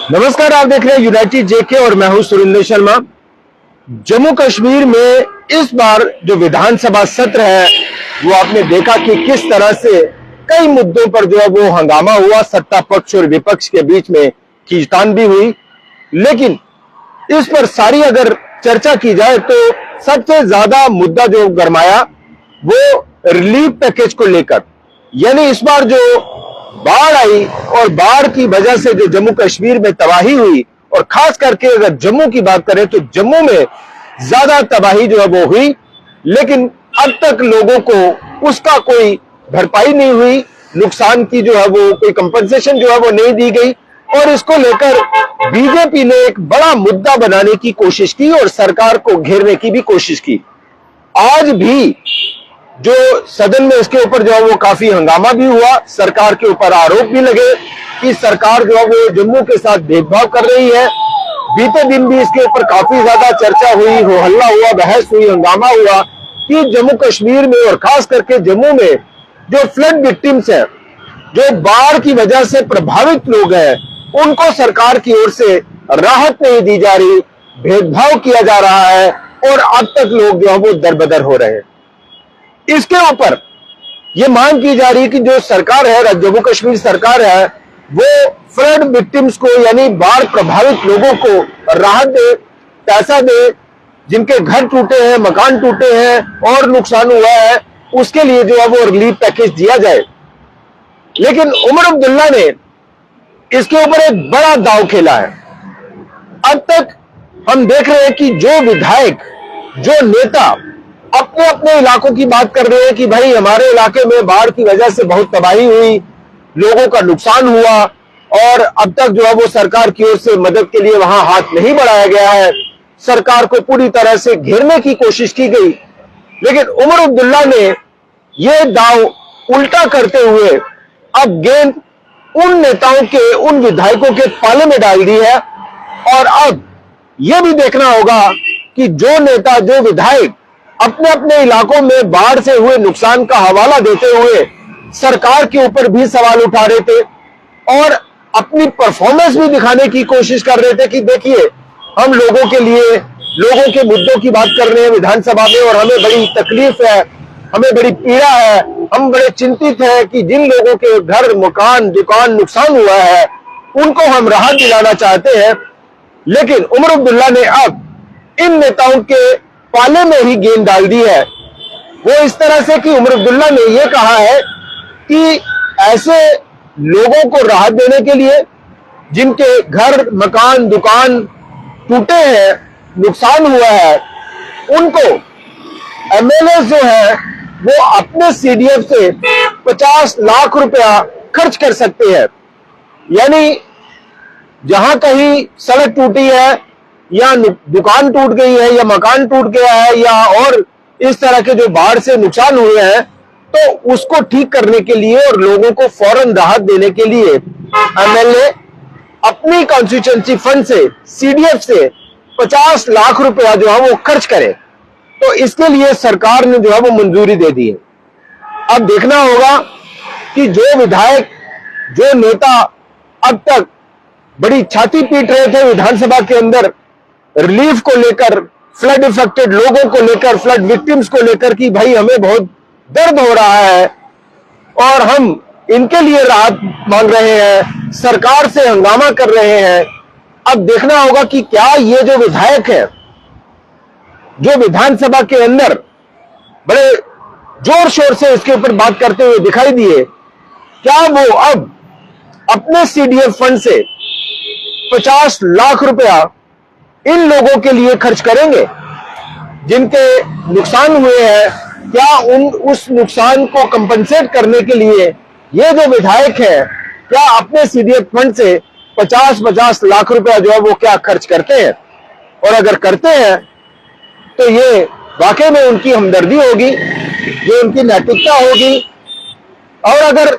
नमस्कार, आप देख रहे हैं यूनाइटेड जेके और मैं हूं सुरेंद्र शर्मा। जम्मू कश्मीर में इस बार जो विधानसभा सत्र है वो आपने देखा कि किस तरह से कई मुद्दों पर जो है वो हंगामा हुआ। सत्ता पक्ष और विपक्ष के बीच में खींचतान भी हुई, लेकिन इस पर सारी अगर चर्चा की जाए तो सबसे ज्यादा मुद्दा जो गरमाया वो रिलीफ पैकेज को लेकर। यानी इस बार जो बाढ़ आई और बाढ़ की वजह से जो जम्मू कश्मीर में तबाही हुई, और खास करके अगर जम्मू की बात करें तो जम्मू में ज्यादा तबाही जो है वो हुई, लेकिन अब तक लोगों को उसका कोई भरपाई नहीं हुई। नुकसान की जो है वो कोई कंपनसेशन जो है वो नहीं दी गई, और इसको लेकर बीजेपी ने एक बड़ा मुद्दा बनाने की कोशिश की और सरकार को घेरने की भी कोशिश की। आज भी जो सदन में इसके ऊपर जो है वो काफी हंगामा भी हुआ, सरकार के ऊपर आरोप भी लगे कि सरकार जो है वो जम्मू के साथ भेदभाव कर रही है। बीते दिन भी इसके ऊपर काफी ज्यादा चर्चा हुई, हो हल्ला हुआ, बहस हुई, हंगामा हुआ कि जम्मू कश्मीर में और खास करके जम्मू में जो फ्लड विक्टिम्स हैं, जो बाढ़ की वजह से प्रभावित लोग हैं, उनको सरकार की ओर से राहत नहीं दी जा रही, भेदभाव किया जा रहा है और अब तक लोग जो है वो दरबदर हो रहे हैं। इसके ऊपर यह मांग की जा रही है कि जो सरकार है, जम्मू कश्मीर सरकार है, वो फ्लड विक्टिम्स को यानी बाढ़ प्रभावित लोगों को राहत दे, पैसा दे, जिनके घर टूटे हैं, मकान टूटे हैं और नुकसान हुआ है, उसके लिए जो है वो रिलीफ पैकेज दिया जाए। लेकिन उमर अब्दुल्ला ने इसके ऊपर एक बड़ा दांव खेला है। अब तक हम देख रहे हैं कि जो विधायक, जो नेता अपने अपने इलाकों की बात कर रहे हैं कि भाई हमारे इलाके में बाढ़ की वजह से बहुत तबाही हुई, लोगों का नुकसान हुआ और अब तक जो है वो सरकार की ओर से मदद के लिए वहां हाथ नहीं बढ़ाया गया है, सरकार को पूरी तरह से घेरने की कोशिश की गई। लेकिन उमर अब्दुल्ला ने यह दांव उल्टा करते हुए अब गेंद उन नेताओं के, उन विधायकों के पाले में डाल दी है। और अब यह भी देखना होगा कि जो नेता, जो विधायक अपने अपने इलाकों में बाढ़ से हुए नुकसान का हवाला देते हुए सरकार के ऊपर भी सवाल उठा रहे थे और अपनी परफॉर्मेंस भी दिखाने की कोशिश कर रहे थे कि देखिए हम लोगों के लिए, लोगों के मुद्दों की बात कर रहे हैं विधानसभा में और हमें बड़ी तकलीफ है, हमें बड़ी पीड़ा है, हम बड़े चिंतित हैं कि जिन लोगों के घर, मकान, दुकान नुकसान हुआ है उनको हम राहत दिलाना चाहते हैं। लेकिन उमर अब्दुल्ला ने अब इन नेताओं के पाले में ही गेंद डाल दी है। वो इस तरह से कि उमर अब्दुल्ला ने यह कहा है कि ऐसे लोगों को राहत देने के लिए जिनके घर, मकान, दुकान टूटे हैं, नुकसान हुआ है, उनको एमएलए जो है वो अपने सीडीएफ से 50 लाख रुपया खर्च कर सकते हैं। यानी जहां कहीं सड़क टूटी है या दुकान टूट गई है या मकान टूट गया है या और इस तरह के जो बाढ़ से नुकसान हुए हैं, तो उसको ठीक करने के लिए और लोगों को फौरन राहत देने के लिए एमएलए अपनी कॉन्स्टिट्यूएंसी फंड से, सीडीएफ से 50 लाख रुपया जो है वो खर्च करे। तो इसके लिए सरकार ने जो है वो मंजूरी दे दी है। अब देखना होगा कि जो विधायक, जो नेता अब तक बड़ी छाती पीट रहे थे विधानसभा के अंदर रिलीफ को लेकर, फ्लड इफेक्टेड लोगों को लेकर, फ्लड विक्टिम्स को लेकर कि भाई हमें बहुत दर्द हो रहा है और हम इनके लिए राहत मांग रहे हैं, सरकार से हंगामा कर रहे हैं। अब देखना होगा कि क्या ये जो विधायक है, जो विधानसभा के अंदर बड़े जोर शोर से इसके ऊपर बात करते हुए दिखाई दिए, क्या वो अब अपने सीडीएफ फंड से 50 लाख रुपया इन लोगों के लिए खर्च करेंगे जिनके नुकसान हुए हैं? क्या उस नुकसान को कंपनसेट करने के लिए ये जो विधायक है क्या अपने सीडीएफ फंड से 50-50 लाख रुपया जो है वो क्या खर्च करते हैं? और अगर करते हैं तो ये वाकई में उनकी हमदर्दी होगी, ये उनकी नैतिकता होगी। और अगर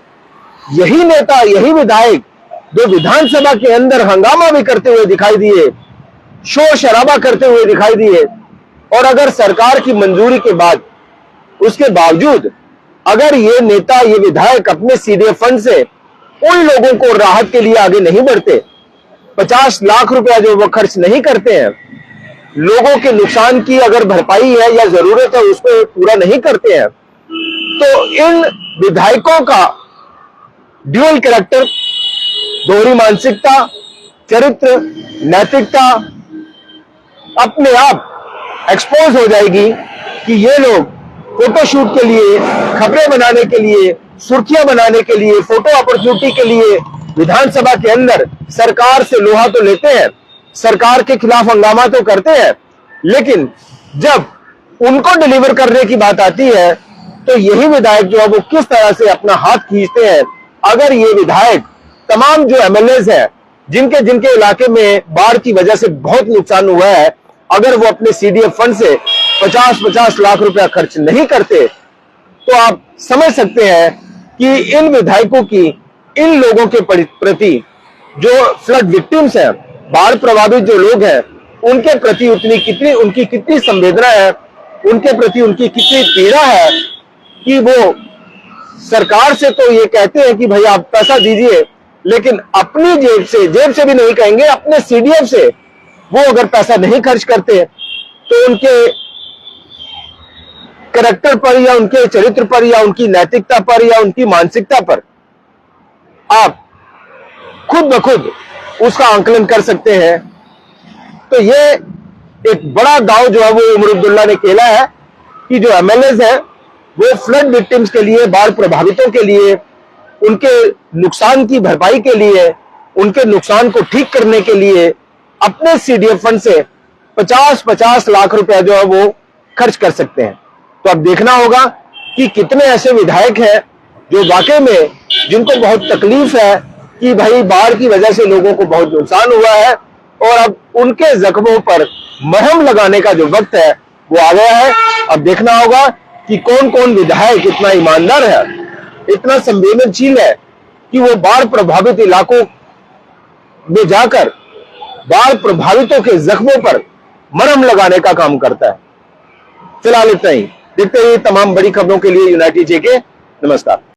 यही नेता, यही विधायक जो विधानसभा के अंदर हंगामा भी करते हुए दिखाई दिए, शोर शराबा करते हुए दिखाई दिए, और अगर सरकार की मंजूरी के बाद, उसके बावजूद अगर ये नेता, ये विधायक अपने सीडीएफ फंड से उन लोगों को राहत के लिए आगे नहीं बढ़ते, 50 लाख रुपया जो वो खर्च नहीं करते हैं, लोगों के नुकसान की अगर भरपाई है या जरूरत है उसको पूरा नहीं करते हैं, तो इन विधायकों का ड्यूअल कैरेक्टर, दोहरी मानसिकता, चरित्र, नैतिकता अपने आप एक्सपोज हो जाएगी कि ये लोग फोटोशूट के लिए, खबरें बनाने के लिए, सुर्खियां बनाने के लिए, फोटो अपॉर्चुनिटी के लिए विधानसभा के अंदर सरकार से लोहा तो लेते हैं, सरकार के खिलाफ हंगामा तो करते हैं, लेकिन जब उनको डिलीवर करने की बात आती है तो यही विधायक जो है वो किस तरह से अपना हाथ खींचते हैं। अगर ये विधायक तमाम जो एमएलए हैं जिनके जिनके इलाके में बाढ़ की वजह से बहुत नुकसान हुआ है, अगर वो अपने सीडीएफ फंड से 50-50 लाख रुपया खर्च नहीं करते तो आप समझ सकते हैं कि इन विधायकों की, इन लोगों के प्रति जो फ्लड विक्टिम्स हैं, बाढ़ प्रभावित जो लोग हैं, उनके प्रति उनकी कितनी संवेदना है, उनके प्रति उनकी कितनी पीड़ा है कि वो सरकार से तो ये कहते हैं कि भाई आप पैसा दीजिए, लेकिन अपनी जेब से भी नहीं कहेंगे, अपने सीडीएफ से वो अगर पैसा नहीं खर्च करते तो उनके कैरेक्टर पर या उनके चरित्र पर या उनकी नैतिकता पर या उनकी मानसिकता पर आप खुद ब खुद उसका आंकलन कर सकते हैं। तो ये एक बड़ा दांव जो है वो उमर अब्दुल्ला ने खेला है कि जो एमएलए हैं वो फ्लड विक्टिम्स के लिए, बाढ़ प्रभावितों के लिए, उनके नुकसान की भरपाई के लिए, उनके नुकसान को ठीक करने के लिए अपने सीडीएफ फंड से 50-50 लाख रुपया जो है वो खर्च कर सकते हैं। तो अब देखना होगा कि कितने ऐसे विधायक हैं जो वाकई में जिनको बहुत तकलीफ है कि भाई बाढ़ की वजह से लोगों को बहुत नुकसान हुआ है और अब उनके जख्मों पर मरहम लगाने का जो वक्त है वो आ गया है। अब देखना होगा कि कौन कौन विधायक इतना ईमानदार है, इतना संवेदनशील है कि वो बाढ़ प्रभावित इलाकों में जाकर बाढ़ प्रभावितों के जख्मों पर मरहम लगाने का काम करता है। फिलहाल इतना ही। देखते रहिए तमाम बड़ी खबरों के लिए यूनाइटेड जेके। नमस्कार।